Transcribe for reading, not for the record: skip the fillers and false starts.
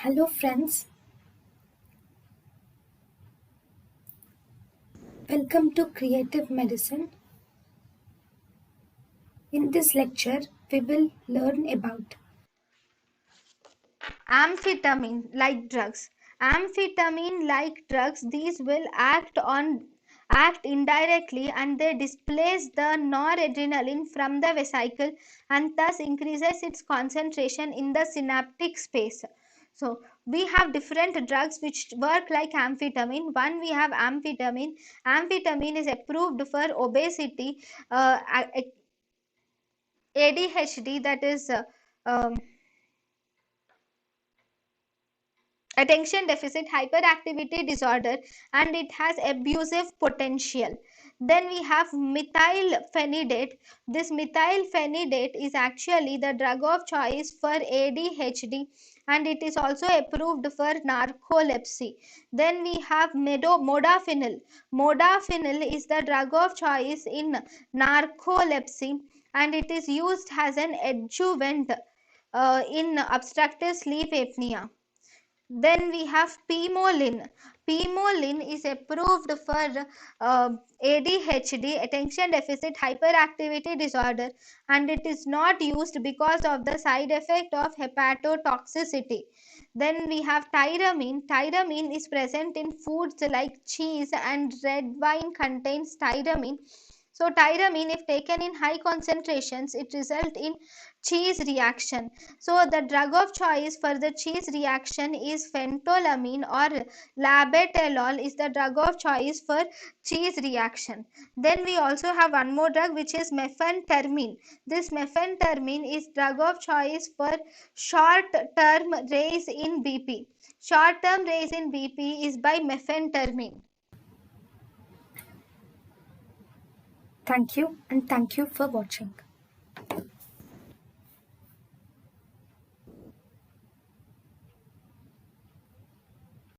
Hello, friends. Welcome to Creative Medicine. In this lecture, we will learn about Amphetamine like drugs. Amphetamine like drugs, these will act indirectly and they displace the noradrenaline from the vesicle and thus increases its concentration in the synaptic space. So we have different drugs which work like amphetamine. One, we have amphetamine. Amphetamine is approved for obesity, ADHD, that is um, attention deficit hyperactivity disorder, and it has abusive potential. Then we have methylphenidate. This methylphenidate is actually the drug of choice for ADHD, and it is also approved for narcolepsy. Then we have modafinil. Modafinil is the drug of choice in narcolepsy, and it is used as an adjuvant in obstructive sleep apnea. Then we have Pimolin. Pimolin is approved for ADHD, attention deficit hyperactivity disorder, and it is not used because of the side effect of hepatotoxicity. Then we have tyramine. Tyramine is present in foods like cheese, and red wine contains tyramine. So tyramine, if taken in high concentrations, it results in cheese reaction. So the drug of choice for the cheese reaction is phentolamine, or labetalol is the drug of choice for cheese reaction. Then we also have one more drug which is mephentermine. This mephentermine is drug of choice for short term raise in BP. Short term raise in BP is by mephentermine. thank you and thank you for watching.